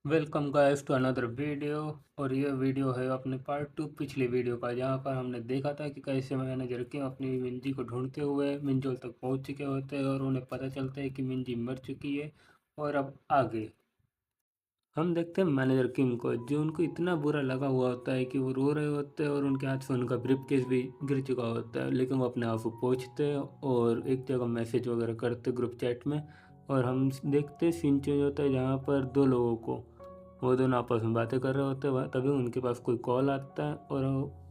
Welcome guys to another video. और ये video है अपने पार्ट टू पिछली वीडियो का, जहाँ पर हमने देखा था कि कैसे मैनेजर किम अपनी मिंजी को ढूंढते हुए मिंजोल तक पहुंच चुके होते हैं और उन्हें पता चलता है कि मिंजी मर चुकी है। और अब आगे हम देखते हैं मैनेजर किम को, जो उनको इतना बुरा लगा हुआ होता है कि वो रो रहे होते हैं और उनके हाथ से उनका ब्रीफ केस भी गिर चुका होता है, लेकिन वो अपने आप को पहुँचते हैं और एक जगह मैसेज वगैरह करते ग्रुप चैट में। और हम देखते सीन चेंज होता है जहाँ पर दो लोगों को, वो दोनों आपस में बातें कर रहे होते हैं, तभी उनके पास कोई कॉल आता है और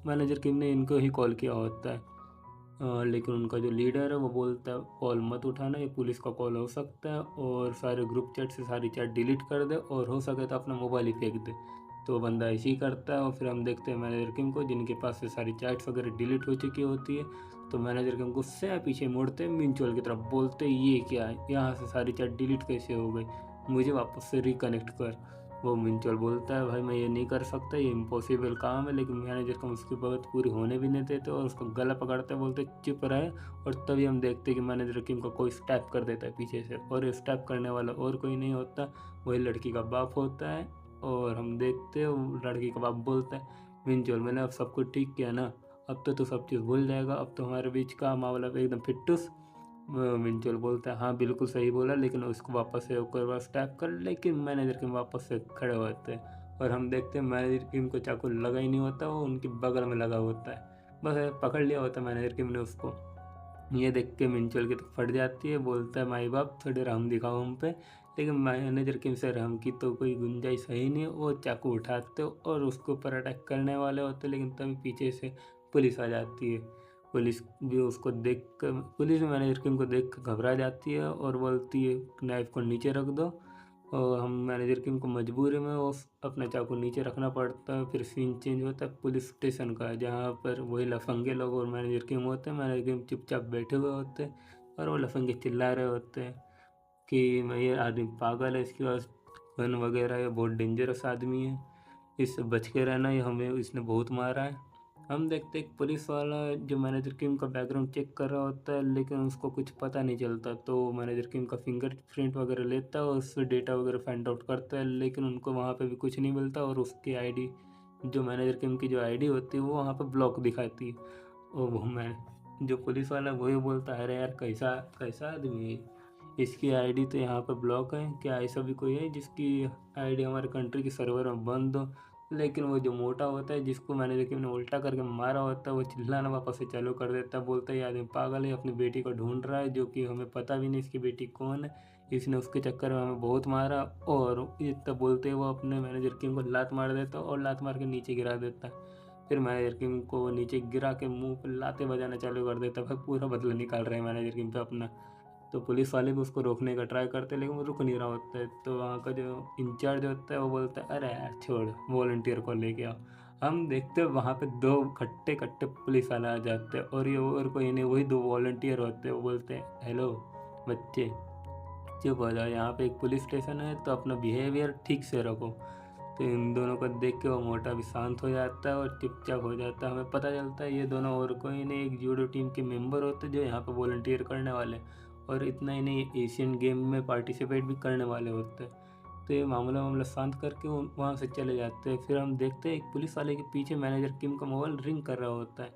मैनेजर किम ने इनको ही कॉल किया होता है। लेकिन उनका जो लीडर है वो बोलता है कॉल मत उठाना, ये पुलिस का कॉल हो सकता है, और सारे ग्रुप चैट से सारी चैट डिलीट कर दे और हो सके तो अपना मोबाइल ही फेंक दे। तो बंदा ऐसे ही करता है और फिर हम देखते हैं मैनेजर किम को, जिनके पास से सारी चैट्स वगैरह डिलीट हो चुकी होती है। तो मैनेजर किम गुस्से में पीछे मुड़ते मिंचुअल की तरफ, बोलते ये क्या है, यहाँ से सारी चैट डिलीट कैसे हो गई, मुझे वापस से रिकनेक्ट कर। वो मिंचुअल बोलता है भाई मैं ये नहीं कर सकता, ये इम्पॉसिबल काम है, लेकिन मैनेजर को उसकी बात पूरी होने भी नहीं देते और उसको गला पकड़ते बोलते चुप रहे। और तभी हम देखते हैं कि मैनेजर किम को कोई स्टैप कर देता है पीछे से, और ये स्टैप करने वाला और कोई नहीं होता, वही लड़की का बाप होता है। और हम देखते हैं वो लड़की का बाप बोलता है मिंचुअल मैंने अब सब कुछ ठीक किया ना, अब तो तू सब चीज़ भूल जाएगा, अब तो हमारे बीच का मामला एकदम फिट्टूस। मिंचुअल बोलता है हाँ बिल्कुल सही बोला, लेकिन उसको वापस से एक बार स्टैप कर, लेकिन मैनेजर किम वापस से खड़े होते हैं और हम देखते हैं मैनेजर किम को चाकू लगा ही नहीं होता, वो उनके बगल में लगा होता है, बस पकड़ लिया होता है मैनेजर किम ने उसको। ये देख के मिंचुअल की तो फट जाती है, बोलता है माई बाप थोड़े रहम दिखाओ हम पे। लेकिन मैनेजर किम से रहम की तो कोई गुंजाइश है ही नहीं, वो चाकू उठाते और उसके ऊपर अटैक करने वाले होते, लेकिन तभी पीछे से पुलिस आ जाती है। पुलिस भी उसको देख कर, पुलिस भी मैनेजर किम को देख कर घबरा जाती है और बोलती है नाइफ को नीचे रख दो। और हम मैनेजर किम को मजबूरी में वो अपना चाकू नीचे रखना पड़ता है। फिर सीन चेंज होता है पुलिस स्टेशन का, जहाँ पर वही लफंगे लोग और मैनेजर किम होते हैं, मैनेजर किम चुपचाप बैठे हुए होते हैं और वो लफंगे चिल्ला रहे होते हैं कि मैं ये आदमी पागल है, इसके पास गन वगैरह है, बहुत डेंजरस आदमी है, इससे बच के रहना, ये हमें इसने बहुत मारा है। हम देखते एक पुलिस वाला जो मैनेजर किम का बैकग्राउंड चेक कर रहा होता है, लेकिन उसको कुछ पता नहीं चलता, तो मैनेजर किम का फिंगरप्रिंट वगैरह लेता है और उससे डेटा वगैरह फाइंड आउट करता है, लेकिन उनको वहाँ पे भी कुछ नहीं मिलता और उसकी आईडी, जो मैनेजर किम की जो आईडी होती है वो वहाँ पे ब्लॉक दिखाती है। और वो मैं जो पुलिस वाला वही बोलता है अरे यार कैसा कैसा आदमी है, इसकी आईडी तो यहाँ पर ब्लॉक है, क्या ऐसा भी कोई है जिसकी आईडी हमारे कंट्री के सर्वर में बंद हो। लेकिन वो जो मोटा होता है जिसको मैंने देखिए मैंने उल्टा करके मारा होता है, वो चिल्लाना वापस से चालू कर देता है, बोलता है ये आदमी पागल है, अपनी बेटी को ढूंढ रहा है, जो कि हमें पता भी नहीं इसकी बेटी कौन है, इसने उसके चक्कर में हमें बहुत मारा। और इतना बोलते ही वो अपने मैनेजर किंग को लात मार देता है और लात मार के नीचे गिरा देता है। फिर मैनेजर किंग को नीचे गिरा के मुंह पर लाते बजाना चालू कर देता है, भाई पूरा बदला निकाल रहे हैं मैनेजर किंग पे अपना। तो पुलिस वाले भी उसको रोकने का ट्राई करते हैं, लेकिन वो रुक नहीं रहा होता है, तो वहाँ का जो इंचार्ज होता है वो बोलता है अरे यार छोड़, वॉलंटियर को लेके आओ। हम देखते हैं वहाँ पे दो खट्टे खट्टे पुलिस वाले आ जाते हैं और ये और कोई नहीं, वही दो वॉलंटियर होते हैं। वो बोलते हैं हेलो बच्चे चुप हो जाओ, यहाँ पे एक पुलिस स्टेशन है तो अपना बिहेवियर ठीक से रखो। तो इन दोनों को देख के वो मोटा भी शांत हो जाता है और चुपचाप हो जाता है। हमें पता चलता है ये दोनों और कोई नहीं, एक जूडो टीम के मेंबर होते हैं जो यहाँ पे वॉलंटियर करने वाले, और इतना ही नहीं एशियन गेम में पार्टिसिपेट भी करने वाले होते हैं। तो ये मामला मामला शांत करके वो वहाँ से चले जाते हैं। फिर हम देखते हैं एक पुलिस वाले के पीछे मैनेजर किम का मोबाइल रिंग कर रहा होता है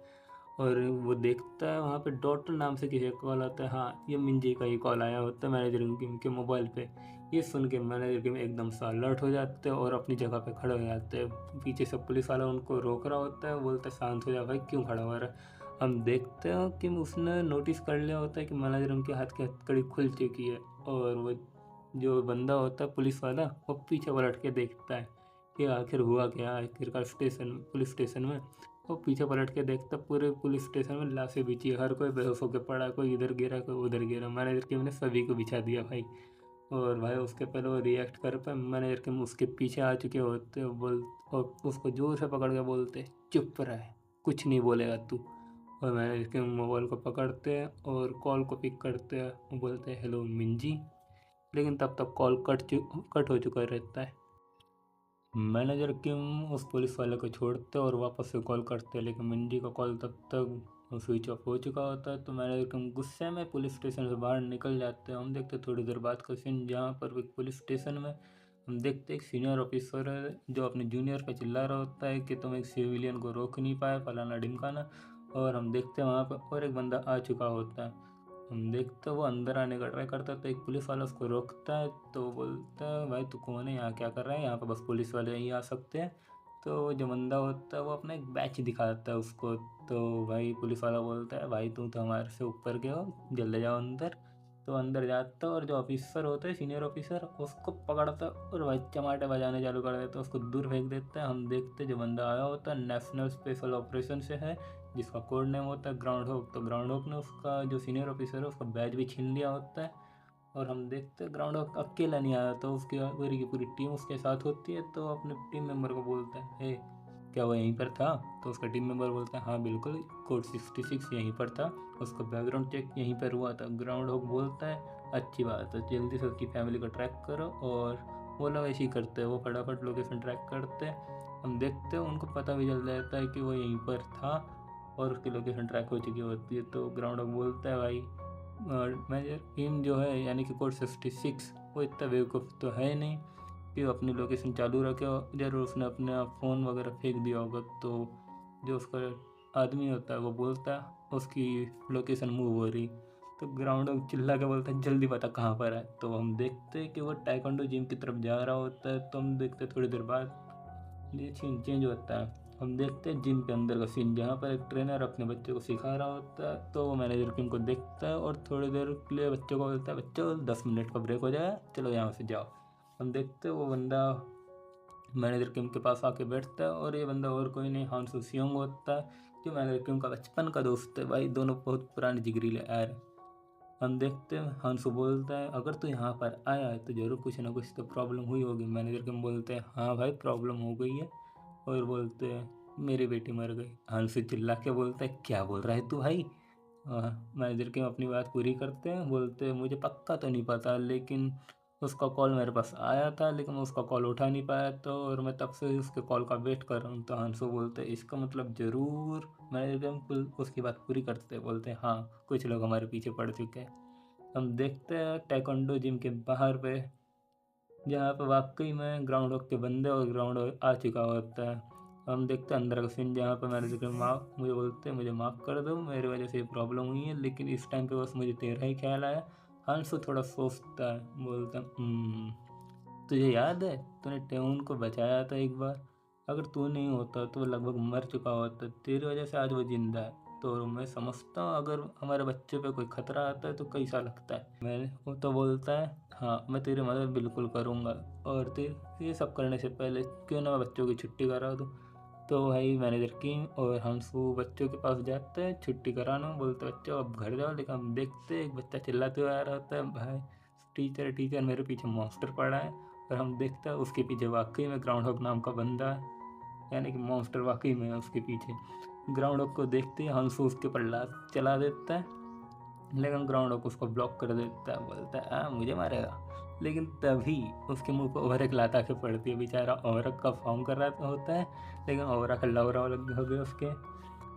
और वो देखता है वहाँ पे डॉक्टर नाम से किसी का कॉल आता है, हाँ ये मिंजी का ही कॉल आया होता है मैनेजर किम के मोबाइल पे। ये सुन के मैनेजर किम एकदम से अलर्ट हो जाते हैं और अपनी जगह पे खड़े हो जाते हैं। पीछे से पुलिस वाला उनको रोक रहा होता है, बोलता है शांत हो जा भाई, क्यों खड़ा हो रहा है। हम देखते हैं कि उसने नोटिस कर लिया होता है कि मैनेजर उनके हाथ की हथकड़ी खुल चुकी है, और वो जो बंदा होता है पुलिस वाला वो पीछे पलट के देखता है कि आखिर हुआ क्या, आखिरकार पुलिस स्टेशन में। वो पीछे पलट के देखता, पूरे पुलिस स्टेशन में लाशें बिछी है, हर कोई बेहोश होकर पड़ा, कोई इधर गिरा कोई उधर गिरा, मैनेजर किम ने सभी को बिछा दिया भाई। और भाई उसके पहले वो रिएक्ट कर पाए, मैनेजर किम उसके पीछे आ चुके होते बोल, और उसको जोर से पकड़ के बोलते चुप रहे, कुछ नहीं बोलेगा तू। और मैनेजर किम मोबाइल को पकड़ते हैं और कॉल को पिक करते हैं, वो बोलते हैं हेलो मिंजी, लेकिन तब तक कॉल कट हो चुका रहता है। मैनेजर किम उस पुलिस वाले को छोड़ते और वापस से कॉल करते हैं, लेकिन मिंजी का कॉल तब तक स्विच ऑफ हो चुका होता है। तो मैनेजर किम गुस्से में पुलिस स्टेशन से बाहर निकल जाते हैं। हम देखते हैं थोड़ी देर बाद का सीन, जहाँ पर एक पुलिस स्टेशन में हम देखते एक सीनियर ऑफिसर है जो अपने जूनियर पे चिल्ला रहा होता है कि तुम एक सिविलियन को रोक नहीं पाए, फलाना ढिमकाना। और हम देखते हैं वहाँ पर और एक बंदा आ चुका होता है। हम देखते वो अंदर आने का ट्राई करता है तो एक पुलिस वाला उसको रोकता है। तो वो बोलता है भाई तू कौन है, यहाँ क्या कर रहा है, यहाँ पर बस पुलिस वाले ही आ सकते हैं। तो जो बंदा होता है वो अपना एक बैच दिखाता है उसको। तो भाई पुलिस वाला बोलता है भाई तू तो हमारे से ऊपर के हो, जल्दी जाओ अंदर। तो अंदर जाता है और जो ऑफिसर होता है सीनियर ऑफिसर उसको पकड़ता है और भाई चमाटे बजाने चालू कर देता है, उसको दूर फेंक देता है। हम देखते हैं जो बंदा आया होता है नेशनल स्पेशल ऑपरेशन से है, जिसका कोड नेम होता है ग्राउंड हॉक। तो ग्राउंड हॉक ने उसका जो सीनियर ऑफिसर है उसका बैज भी छीन लिया होता है। और हम देखते हैं ग्राउंड हॉक अकेला नहीं आया, तो उसकी पूरी की पूरी टीम उसके साथ होती है। तो अपने टीम मेंबर को बोलता है हे क्या वो यहीं पर था। तो उसका टीम मेंबर बोलता है हाँ बिल्कुल, कोड 66 यहीं पर था, उसका बैकग्राउंड चेक यहीं पर हुआ था। ग्राउंड हॉक बोलता है अच्छी बात है, जल्दी से उसकी फैमिली को ट्रैक करो। और वो लोग ऐसे ही करते हैं, वो फटाफट लोकेशन ट्रैक करते हैं। हम देखते हैं उनको पता भी चल जाता है कि वो यहीं पर था और उसकी लोकेशन ट्रैक हो चुकी होती है। तो ग्राउंड हॉक बोलता है भाई मेजर टीम जो है यानी कि कोड 66 वो इतना बेवकूफ़ तो है नहीं कि वो अपनी लोकेशन चालू रखे। जरूर उसने अपना फ़ोन वगैरह फेंक दिया होगा। तो जो उसका आदमी होता है वो बोलता है उसकी लोकेशन मूव हो रही। तो ग्राउंड चिल्ला के बोलता है जल्दी बता कहाँ पर है। तो हम देखते हैं कि वो टाइकोंडो जिम की तरफ जा रहा होता है। तो हम देखते हैं थोड़ी देर बाद ये सीन चेंज होता है। हम देखते हैं जिम के अंदर का सीन जहाँ पर एक ट्रेनर अपने बच्चे को सिखा रहा होता है। तो वो मैनेजर किम को देखता है और थोड़ी देर के लिए बच्चों को बोलता है बच्चों 10 मिनट का ब्रेक हो जाए, चलो यहाँ से जाओ। हम देखते हैं वो बंदा मैनेजर किम के पास आके बैठता है और ये बंदा और कोई नहीं हांसू सियोंग होता है जो मैनेजर किम का बचपन का दोस्त है। भाई दोनों बहुत पुराने जिगरीले यार हैं। हम देखते हैं हांसू बोलता है अगर तू यहाँ पर आया है तो जरूर कुछ ना कुछ तो प्रॉब्लम हुई होगी। मैनेजर किम बोलते हैं हाँ भाई प्रॉब्लम हो गई है। और बोलते हैं मेरी बेटी मर गई। हांसू चिल्ला के बोलता है क्या बोल रहा है तू भाई। मैनेजर किम अपनी बात पूरी करते हैं, बोलते हैं मुझे पक्का तो नहीं पता लेकिन उसका कॉल मेरे पास आया था लेकिन मैं उसका कॉल उठा नहीं पाया, तो और मैं तब से उसके कॉल का वेट कर रहा हूँ। तो हांसू बोलते हैं इसका मतलब ज़रूर। मैनेजर किम उसकी बात पूरी करते हैं, बोलते हैं हाँ कुछ लोग हमारे पीछे पड़ चुके हैं। हम देखते हैं टाइकोंडो जिम के बाहर पे जहाँ पे वाकई में ग्राउंड हॉक के बंदे और ग्राउंड हॉक आ चुका होता है। हम देखते हैं अंदर का सीन जहाँ पे मैंने जिक्र माफ़ मुझे बोलते हैं मुझे माफ़ कर दो, मेरी वजह से ये प्रॉब्लम हुई है लेकिन इस टाइम पे बस मुझे तेरा ही ख्याल आया। हंसू थोड़ा सोचता है, बोलता तुझे याद है तूने टेउन को बचाया था एक बार, अगर तू नहीं होता तो वो लगभग मर चुका होता, तेरी वजह से आज वो जिंदा है। तो मैं समझता हूँ अगर हमारे बच्चे पे कोई खतरा आता है तो कैसा लगता है। मैंने वो तो बोलता है हाँ मैं तेरी मदद बिल्कुल करूँगा और ये सब करने से पहले क्यों ना मैं बच्चों की छुट्टी करा दूँ। तो भाई मैनेजर किंग और हंसू बच्चों के पास जाते हैं छुट्टी कराना, बोलते बच्चों अब घर जाओ। लेकिन हम देखते एक बच्चा चिल्लाते हुए आ रहा होता है भाई टीचर टीचर मेरे पीछे मॉन्स्टर पड़ा है। और हम देखते हैं उसके पीछे वाकई में ग्राउंड हॉक नाम का बंदा है, यानी कि मॉन्स्टर वाकई में है उसके पीछे। ग्राउंड हॉक को देखते ही हंसू उसके ऊपर लात चला देता है लेकिन ग्राउंड हॉक उसको ब्लॉक कर देता है, बोलता है मुझे मारेगा। लेकिन तभी उसके मुंह पर ओवरक लात आके पड़ती है। बेचारा ओवरक का फॉर्म कर रहा होता है लेकिन ओवरक लवरा लग हो गया उसके।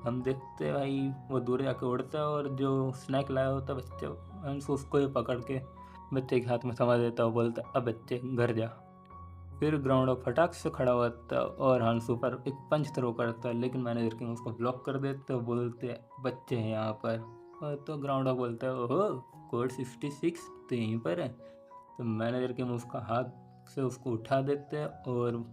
हम देखते हैं भाई वो दूर जाके उड़ता है और जो स्नैक लाया होता है बच्चे हंसू उसको ही पकड़ के बच्चे के हाथ में थमा देता है, बोलता है अब बच्चे घर जा। फिर ग्राउंड ऑफ फटाक से खड़ा होता है और हंसू पर एक पंच थ्रो करता है लेकिन मैनेजर किंग उसको ब्लॉक कर देते हैं, बोलते हैं बच्चे हैं यहाँ पर। और तो ग्राउंड ऑफ बोलता है ओहो कोड 66 तो यहीं पर है। तो मैनेजर किंग उसका हाथ से उसको उठा देते हैं और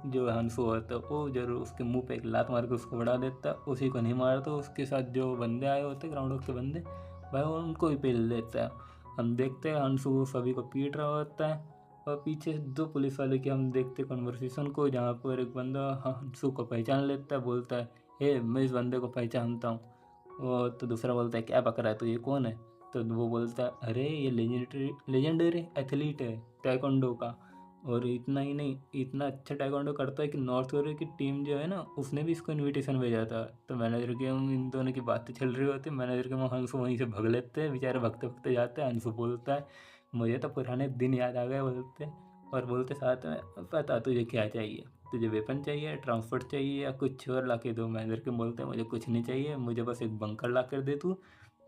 जो हंसू होता है वो जरूर उसके मुंह पे एक लात मार के उसको उड़ा देता है। उसी को नहीं मारता, उसके साथ जो बंदे आए होते हैं ग्राउंड ऑफ के बंदे भाई उनको भी पेल देता है। हम देखते हैं हंसू सभी को पीट रहा होता है और पीछे दो पुलिस वाले की हम देखते कन्वर्सेशन को जहाँ पर एक बंदा हंसू को पहचान लेता है, बोलता है हे मैं इस बंदे को पहचानता हूँ। और तो दूसरा बोलता है क्या पकड़ा है तो ये कौन है। तो वो बोलता है अरे ये लेजेंडरी एथलीट है टाइकोंडो का, और इतना ही नहीं इतना अच्छा टाइकोंडो करता है कि नॉर्थ कोरिया की टीम जो है ना उसने भी इसको इनविटेशन भेजा था। तो मैनेजर के इन दोनों की बातें चल रही होती है, मैनेजर के हंसू वहीं से भग लेते हैं, बेचारे भगते भगते जाते हैं। हंसू बोलता है मुझे तो पुराने दिन याद आ गए, बोलते और बोलते साथ में पता तुझे क्या चाहिए, तुझे वेपन चाहिए ट्रांसपोर्ट चाहिए या कुछ और ला के दो। मैनेजर के बोलते हैं मुझे कुछ नहीं चाहिए, मुझे बस एक बंकर ला कर दे तू,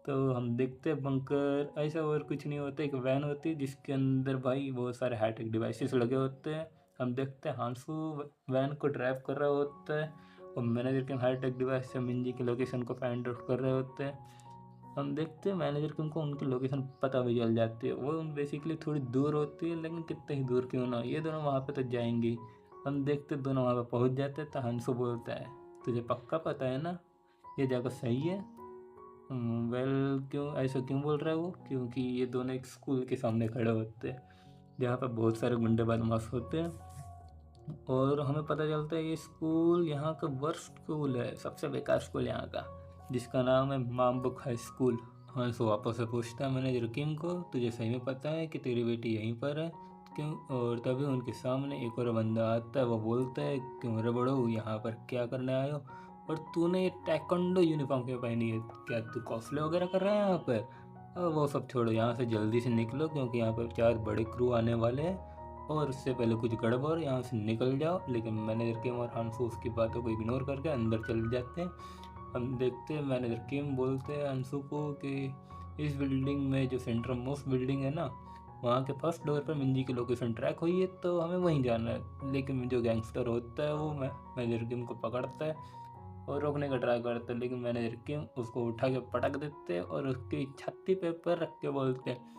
तो हम देखते हैं बंकर ऐसा और कुछ नहीं होता, एक वैन होती है जिसके अंदर भाई बहुत सारे हाईटेक डिवाइसेस लगे होते हैं। हम देखते हैं हांसू वैन को ड्राइव कर रहा होता है और मैनेजर किम हाईटेक डिवाइस से मिंजी की लोकेशन को फाइंड आउट कर रहे होते हैं। हम देखते हैं मैनेजर किम को उनकी लोकेशन पता भी चल जाती है, वो बेसिकली थोड़ी दूर होती है लेकिन कितने ही दूर क्यों ना हो, ये दोनों वहाँ पे तो जाएंगे। हम देखते दोनों वहाँ पे पहुँच जाते हैं तो हांसू बोलता है तुझे पक्का पता है ना ये जगह सही है? वेल क्यों ऐसा क्यों बोल रहा है वो? क्योंकि ये दोनों एक स्कूल के सामने खड़े होते हैं जहाँ पर बहुत सारे गुंडे बदमाश होते हैं और हमें पता चलता है ये स्कूल यहाँ का वर्स्ट स्कूल है, सबसे बेकार स्कूल यहाँ का, जिसका नाम है मामबुक हाई स्कूल। हाँ सो वापस से पूछता है मैनेजर किम को तुझे सही में पता है कि तेरी बेटी यहीं पर है क्यों? और तभी उनके सामने एक और बंदा आता है, वो बोलता है क्यों रे बड़ो यहाँ पर क्या करने आए हो और तूने ये टैekwondo यूनिफॉर्म क्यों पहनी है, क्या तू कॉस्प्ले वगैरह कर रहा है यहाँ पर? और वो सब छोड़ो, यहाँ से जल्दी से निकलो क्योंकि यहाँ पर 4 बड़े क्रू आने वाले हैं और उससे पहले कुछ गड़बड़, यहाँ से निकल जाओ। लेकिन मैनेजर किम और हांसू उसकी बातों को इग्नोर करके अंदर चले जाते हैं। हम देखते हैं मैनेजर किम बोलते हैं हांसू को कि इस बिल्डिंग में जो सेंट्रल मोस्ट बिल्डिंग है ना, वहाँ के फर्स्ट फ्लोर पर मिंजी की लोकेशन ट्रैक हुई है तो हमें वहीं जाना है। लेकिन जो गैंगस्टर होता है वो मैनेजर किम को पकड़ता है और रोकने का ट्राई करते हैं, लेकिन मैनेजर किम उसको उठा के पटक देते हैं और उसकी छाती पे पैर रख के बोलते हैं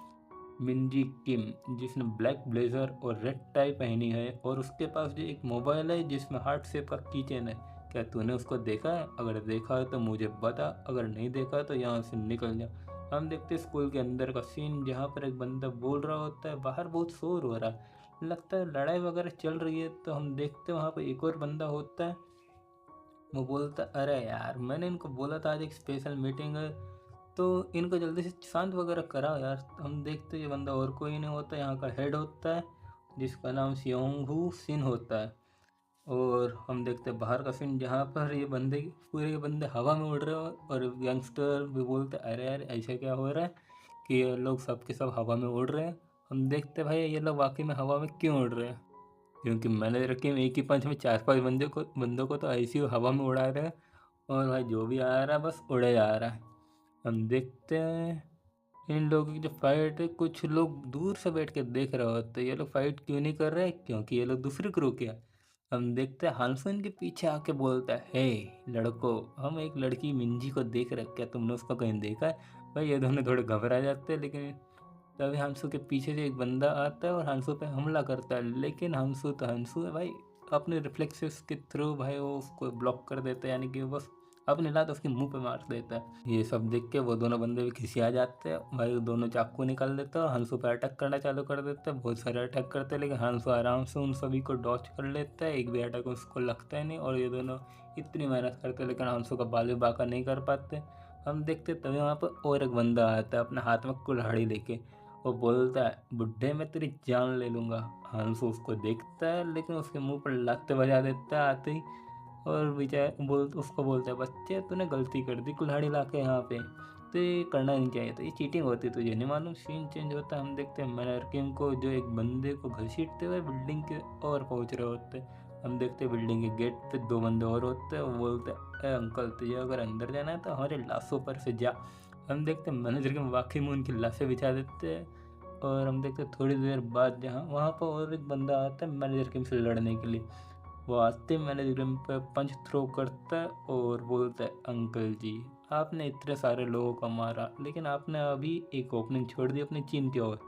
मिंजी किम जिसने ब्लैक ब्लेजर और रेड टाई पहनी है और उसके पास जो एक मोबाइल है जिसमें हार्ट शेप का कीचेन है, क्या तूने उसको देखा है? अगर देखा है तो मुझे बता, अगर नहीं देखा तो यहाँ से निकल जा। हम देखते स्कूल के अंदर का सीन जहाँ पर एक बंदा बोल रहा होता है, बाहर बहुत शोर हो रहा है, लगता है लड़ाई वगैरह चल रही है। तो हम देखते वहाँ पर एक और बंदा होता है, वो बोलता अरे यार मैंने इनको बोला था आज एक स्पेशल मीटिंग है तो इनको जल्दी से शांत वगैरह कराओ यार। हम देखते ये बंदा और कोई नहीं होता, यहाँ का हेड होता है जिसका नाम सियोंगहू सिन होता है। और हम देखते हैं बाहर का सीन जहाँ पर ये बंदे पूरे के बंदे हवा में उड़ रहे हो और गैंगस्टर भी बोलते अरे यार ऐसा क्या हो रहा है कि ये लोग सब के सब हवा में उड़ रहे हैं। हम देखते हैं भाई ये लोग वाकई में हवा में क्यों उड़ रहे हैं, क्योंकि मैंने रखे में एक ही पंच में 4-5 बंदों को तो ऐसी हवा में उड़ा रहे हैं और भाई जो भी आ रहा है बस उड़े जा रहा है। हम देखते हैं इन लोगों की जो फाइट है कुछ लोग दूर से बैठ के देख रहे होते हैं, ये लोग फाइट क्यों नहीं कर रहे क्योंकि ये लोग दूसरी क्रू के हैं। हम देखते हैं हांसू इनके पीछे आके बोलता है हे लड़को हम एक लड़की मिंजी को देख रहे, क्या तुमने उसको कहीं देखा है? भाई ये दोनों थोड़े घबरा जाते हैं, लेकिन तभी हांसू के पीछे से एक बंदा आता है और हांसू पे हमला करता है। लेकिन हांसू तो हांसू है भाई, अपने रिफ्लेक्सेस के थ्रू भाई वो उसको ब्लॉक कर देता है, यानी कि बस अपने लात उसके मुंह पे मार देता है। ये सब देख के वो दोनों बंदे भी खिसिया जाते हैं भाई, वो दोनों चाकू निकाल देते हैं और हांसू पे अटैक करना चालू कर देते हैं। बहुत सारे अटैक करते हैं लेकिन हांसू आराम से उन सभी को डॉच कर लेता है, एक भी अटैक उसको लगता है नहीं। और ये दोनों इतनी मेहनत करते हैं लेकिन हांसू का बाल भी बाका नहीं कर पाते। हम देखते तभी वहाँ पर और एक बंदा आता है अपने हाथ में कुल्हाड़ी लेके, वो बोलता है बुड्ढे मैं तेरी जान ले लूँगा। हांसू उसको देखता है लेकिन उसके मुंह पर लात बजा देता है आते ही और उसको बोलता है बच्चे तूने गलती कर दी कुल्हाड़ी ला के यहाँ पे, तो ये करना नहीं चाहिए था, ये चीटिंग होती तुझे नहीं मालूम। सीन चेंज होता है, हम देखते हैं मैनरकिन को जो एक बंदे को घसीटते हुए बिल्डिंग के और पहुँच रहे होते हैं। हम देखते हैं बिल्डिंग के गेट पे 2 बंदे और होते हैं, वो बोलते हैं ए अंकल तुझे अगर अंदर जाना है तो हमारे लाशों पर से जा। हम देखते हैं मैनेजर के वाकई में उनकी लाशें बिछा देते हैं और हम देखते हैं थोड़ी देर बाद जहाँ वहाँ पर और एक बंदा आता है मैनेजर किम से लड़ने के लिए। वो आते मैनेजर किम पे पंच थ्रो करता है और बोलता है अंकल जी आपने इतने सारे लोगों को मारा लेकिन आपने अभी एक ओपनिंग छोड़ दी अपनी चीन की ओर।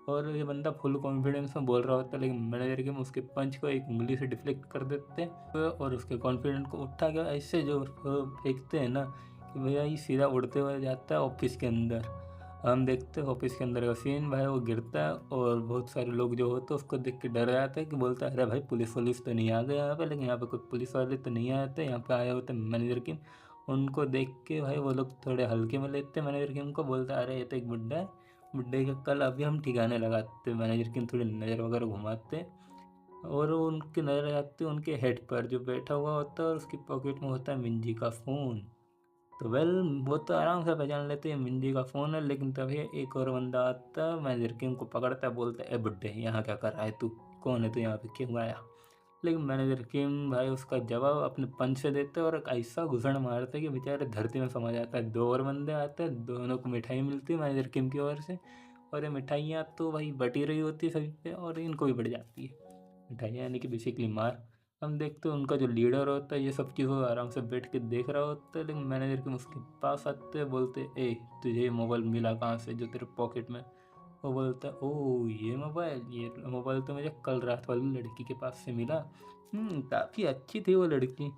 और ये बंदा फुल कॉन्फिडेंस में बोल रहा होता है लेकिन मैनेजर किम उसके पंच को एक उंगली से डिफ्लेक्ट कर देते हैं और उसके कॉन्फिडेंस को उठा के ऐसे जो फेंकते हैं ना कि भैया ये सीधा उड़ते हुए जाता है ऑफिस के अंदर। हम देखते हैं ऑफिस के अंदर का सीन, भाई वो गिरता है और बहुत सारे लोग जो होते हैं उसको देख के डर जाते हैं कि बोलता है अरे भाई पुलिस वुलिस तो नहीं आ गए यहाँ पे, लेकिन यहाँ पे कोई पुलिस वाले तो नहीं आए थे, यहाँ पे आए होते मैनेजर किम। उनको देख के भाई वो लोग थोड़े हल्के में लेते हैं मैनेजर किम को, बोलता है अरे ये तो एक बुड्ढा है, बुड्ढे का कल अभी हम ठिकाने लगाते। मैनेजर किम थोड़ी नज़र वगैरह घुमाते और उनकी नज़र आती है उनके हेड पर जो बैठा हुआ होता है और उसकी पॉकेट में होता है मिंजी का फ़ोन। तो वेल वो तो आराम से पहचान लेते हैं मिंजी का फ़ोन है, लेकिन तभी एक और बंदा आता है मैनेजर किम को पकड़ता है, बोलता है ए बुड्ढे यहाँ क्या कर रहा है तू, कौन है तू यहाँ पे क्यों आया? लेकिन मैनेजर किम भाई उसका जवाब अपने पंच से देते हैं और एक ऐसा घुसड़ मारते हैं कि बेचारे धरती में समा जाता है। 2 और बंदे आते हैं, दोनों को मिठाई मिलती है मैनेजर किम की ओर से, और ये मिठाइयाँ तो भाई बटी रही होती है सभी पे और इनको भी बढ़ जाती है मिठाइयाँ, यानी कि बेसिकली मार। हम देखते हैं उनका जो लीडर होता है ये सब चीज़ों आराम से बैठ के देख रहा होता है, लेकिन मैनेजर किम उसके पास आते हैं, बोलते ए तुझे ये मोबाइल मिला कहाँ से जो तेरे पॉकेट में। वो बोलता है ओह ये मोबाइल तो मुझे कल रात वाली लड़की के पास से मिला। काफ़ी अच्छी थी वो लड़की,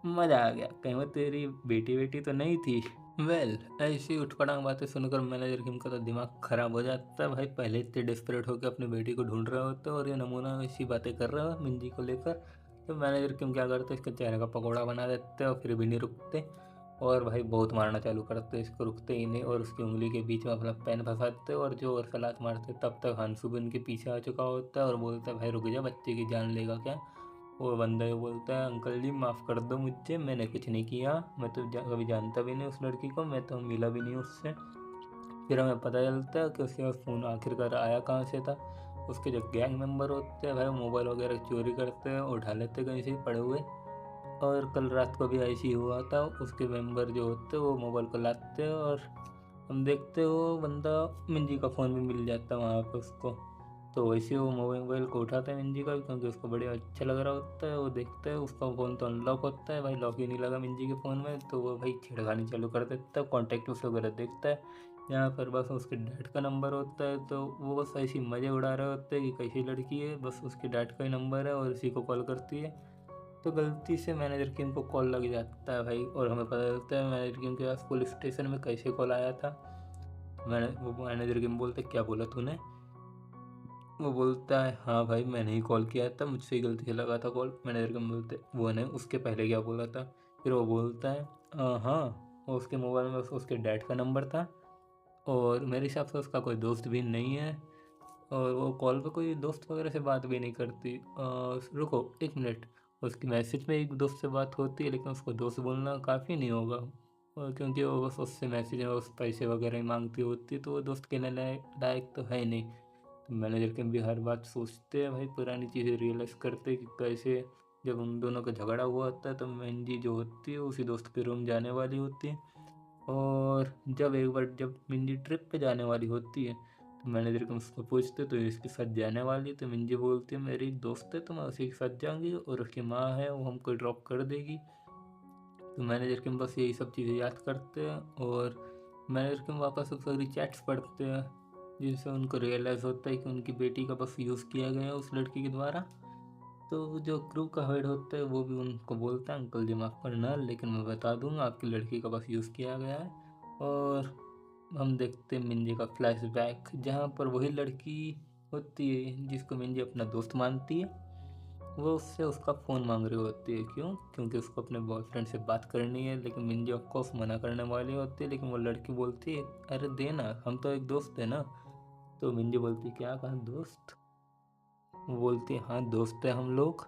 मज़ा आ गया, कहीं वो तेरी बेटी बेटी तो नहीं थी। ऐसी उठपटांग बातें सुनकर मैनेजर किम का तो दिमाग खराब हो जाता है। भाई पहले इतने डेस्परेट होकर अपनी बेटी को ढूंढ रहा होता है और ये नमूना ऐसी बातें कर रहा है मिंजी को लेकर। तो मैनेजर किम क्या करते हैं, इसके चेहरे का पकौड़ा बना देते हैं और फिर भी नहीं रुकते, और भाई बहुत मारना चालू करते, इसको रुकते ही नहीं और उसकी उंगली के बीच में अपना पेन फंसाते और जो और सलात मारते। तब तक हंसू भी उनके पीछे आ चुका होता है और बोलता है भाई रुक जा, बच्चे की जान लेगा क्या। वो बंदा ये बोलता है अंकल जी माफ़ कर दो मुझे, मैंने कुछ नहीं किया, मैं तो कभी जानता भी नहीं उस लड़की को, मैं तो मिला भी नहीं उससे। फिर हमें पता चलता है कि उसके पास फ़ोन आखिरकार आया कहाँ से था। उसके जो गैंग मेंबर होते हैं भाई मोबाइल वगैरह चोरी करते हैं, उठा लेते कहीं से पड़े हुए। और कल रात को भी ऐसे ही हुआ था, उसके मेंबर जो होते हैं वो मोबाइल को लाते हैं और हम देखते हो बंदा मिंजी का फ़ोन भी मिल जाता है वहाँ पे उसको। तो वैसे वो मोबाइल को उठाता है मिंजी का, क्योंकि उसको बढ़िया अच्छा लग रहा होता है। वो देखता है उसका फ़ोन तो अनलॉक होता है, भाई लॉक ही नहीं लगा मिंजी के फ़ोन में, तो वो भाई छेड़खानी चालू कर देता है, कॉन्टैक्ट उस वगैरह देखता है। यहाँ पर बस उसके डैड का नंबर होता है, तो वो बस ऐसी मज़े उड़ा रहे होते हैं कि कैसी लड़की है, बस उसके डैड का ही नंबर है और उसी को कॉल करती है। तो गलती से मैनेजर किम को कॉल लग जाता है भाई, और हमें पता चलता है मैनेजर किम के पास पुलिस स्टेशन में कैसे कॉल आया था। वो मैनेजर किम बोलते क्या बोला तूने। वो बोलता है हाँ भाई मैंने ही कॉल किया था, मुझसे ही गलती से लगा था कॉल। मैनेजर किम बोलते वो ने उसके पहले क्या बोला था। फिर वो बोलता है हाँ, वो उसके मोबाइल में उसके डैड का नंबर था और मेरे हिसाब से उसका कोई दोस्त भी नहीं है, और वो कॉल पे कोई दोस्त वगैरह से बात भी नहीं करती। रुको 1 मिनट, उसकी मैसेज में एक दोस्त से बात होती है, लेकिन उसको दोस्त बोलना काफ़ी नहीं होगा, और क्योंकि वो बस उससे मैसेज में उस पैसे वगैरह ही मांगती होती है, तो वो दोस्त कहने लायक तो है नहीं। तो मैनेजर के भी हर बात सोचते हैं भाई, पुरानी चीज़ें रियलाइज़ करते हैं कि कैसे जब उन दोनों का झगड़ा हुआ होता है तो मंजी जो होती है उसी दोस्त के रूम जाने वाली होती है। और जब एक बार जब मिंजी ट्रिप पे जाने वाली होती है तो मैनेजर को उसको पूछते तो ये इसके साथ जाने वाली है, तो मिंजी बोलती है मेरी एक दोस्त है तो मैं उसी के साथ जाऊँगी और उसकी माँ है वो हमको ड्रॉप कर देगी। तो मैनेजर के बस यही सब चीज़ें याद करते हैं और मैनेजर के वापस सब सारी चैट्स पढ़ते हैं, जिससे उनको रियलाइज़ होता है कि उनकी बेटी का बस यूज़ किया गया है उस लड़की के द्वारा। तो जो क्रू का हेड होता है वो भी उनको बोलता है अंकल जी माफ़ करना, लेकिन मैं बता दूंगा आपकी लड़की का बस यूज़ किया गया है। और हम देखते हैं मिंजी का फ्लैशबैक, जहाँ पर वही लड़की होती है जिसको मिंजी अपना दोस्त मानती है, वो उससे उसका फ़ोन मांग रही होती है। क्यों? क्योंकि उसको अपने बॉयफ्रेंड से बात करनी है, लेकिन मिंजी ऑफकोर्स मना करने वाली होती है, लेकिन वो लड़की बोलती है अरे देना, हम तो एक दोस्त है ना। तो मिंजी बोलती है क्या कहा दोस्त। वो बोलती है हाँ दोस्त है हम लोग,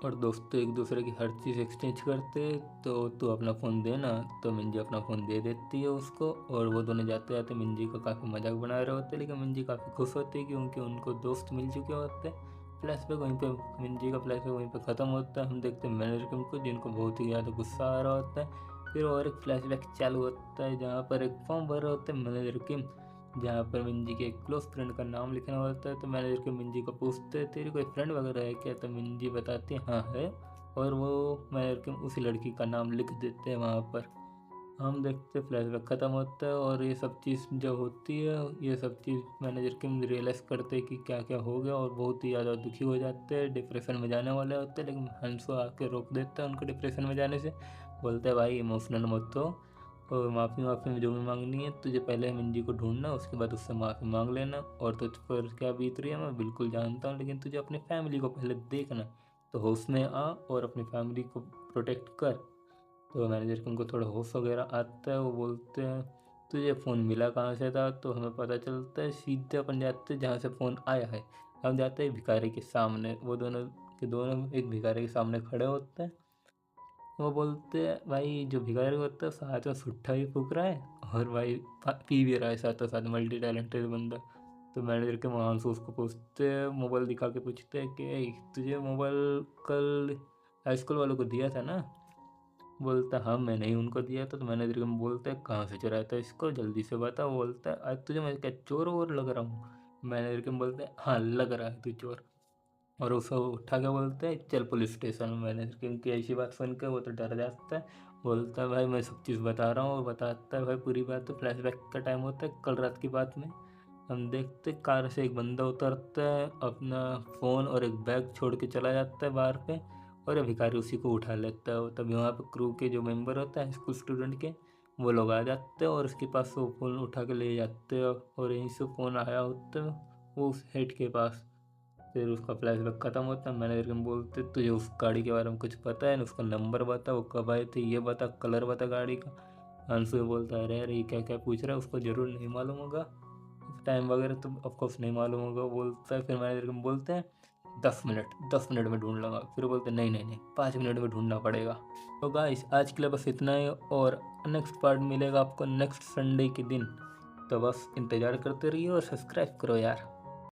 और दोस्त तो एक दूसरे की हर चीज़ एक्सचेंज करते हैं, तो तू अपना फ़ोन देना। तो मिंजी अपना फ़ोन दे देती है उसको, और वो दोनों जाते जाते मिंजी का काफ़ी मजाक बना रहे होते हैं, लेकिन मिंजी काफ़ी खुश होती है क्योंकि उनको दोस्त मिल चुके होते हैं। फ्लैशबैक वहीं पे, मिंजी का फ्लैशबैक वहीं पे ख़त्म होता है। हम देखते हैं मैनेजर किम को जिनको बहुत ही ज़्यादा गुस्सा आ रहा होता है। फिर और एक फ्लैशबैक चालू होता है जहाँ पर एक फॉर्म भर रहे होते हैं मैनेजर किम, जहाँ पर मिंजी के एक क्लोज फ्रेंड का नाम लिखना होता है। तो मैनेजर के मिंजी को पूछते हैं तेरी कोई फ्रेंड वगैरह है क्या, तो मिंजी बताती है हाँ है, और वो मैनेजर के उसी लड़की का नाम लिख देते हैं वहाँ पर। हम देखते फ्लैशबैक ख़त्म होता है और ये सब चीज़ जो होती है ये सब चीज़ मैनेजर किम रियलाइज़ करते हैं कि क्या क्या हो गया, और बहुत ही ज़्यादा दुखी हो जाते हैं, डिप्रेशन में जाने वाले होते हैं, लेकिन हंसो आके रोक देता है उनको डिप्रेशन में जाने से। बोलता है भाई इमोशनल मत हो, और माफ़ी में जो भी मांगनी है तुझे पहले मिंजी को ढूंढना, उसके बाद उससे माफ़ी मांग लेना, और तुझ पर क्या बीत रही है मैं बिल्कुल जानता हूँ, लेकिन तुझे अपनी फैमिली को पहले देखना। तो होश में आ और अपनी फैमिली को प्रोटेक्ट कर। तो मैनेजर को उनको थोड़ा होश वगैरह आता है, वो बोलते हैं तुझे फ़ोन मिला कहाँ से था। तो हमें पता चलता है सीधे अपन जाते हैं जहाँ से फ़ोन आया है। हम जाते हैं भिखारी के सामने, वो दोनों के दोनों एक भिखारी के सामने खड़े होते हैं। वो बोलते हैं भाई जो भिखारी होता है साथ में सुट्टा भी फूक रहा है और भाई पी भी रहा है साथ साथ, मल्टी टैलेंटेड बंदा। तो मैनेजर के वहाँ से उसको पूछते, मोबाइल दिखा के पूछते हैं कि "ए, तुझे मोबाइल कल हाई स्कूल वालों को दिया था ना?" बोलता हाँ मैंने ही उनको दिया था। तो मैनेजर को बोलता है कहाँ से चुराया था इसको, जल्दी से बता। वो बोलता है आज तुझे मैं क्या चोर वोर लग रहा हूँ? मैनेजर को बोलते हैं हाँ लग रहा है तू चोर। और उसको उठा के बोलते हैं चल पुलिस स्टेशन में। मैनेजर की उनकी ऐसी बात सुन के वो तो डर जाता है, बोलता है भाई मैं सब चीज़ बता रहा हूँ। और बताता है भाई पूरी बात। तो फ्लैशबैक का टाइम होता है कल रात की बात में। हम देखते कार से एक बंदा उतरता है, अपना फ़ोन और एक बैग छोड़ के चला जाता है बाहर पे, और ये भिखारी उसी को उठा लेता है। तभी वहाँ पे क्रू के जो मेंबर होते हैं स्कूल स्टूडेंट के, वो लोग आ जाते हैं और उसके पास से वो फ़ोन उठा के ले जाते हैं। और यहीं से फ़ोन आया होता है वो उस हेड के पास। फिर उसका फ्लैशबैक ख़त्म होता है। मैनेजर को बोलते तुझे उस गाड़ी के बारे में कुछ पता है? उसका नंबर बता, वो कब आए थे ये बता, कलर बता गाड़ी का। अंशु बोलता है अरे अरे ये क्या क्या पूछ रहा है, उसको ज़रूर नहीं मालूम होगा, टाइम वगैरह तो ऑफकोर्स नहीं मालूम होगा। बोलता है फिर मैनेजर को बोलते हैं 10 मिनट में ढूंढ लूँगा। फिर बोलते नहीं नहीं नहीं 5 मिनट में ढूंढना पड़ेगा। तो गाइस आज के लिए बस इतना ही, और नेक्स्ट पार्ट मिलेगा आपको नेक्स्ट संडे के दिन। तो बस इंतज़ार करते रहिए और सब्सक्राइब करो यार।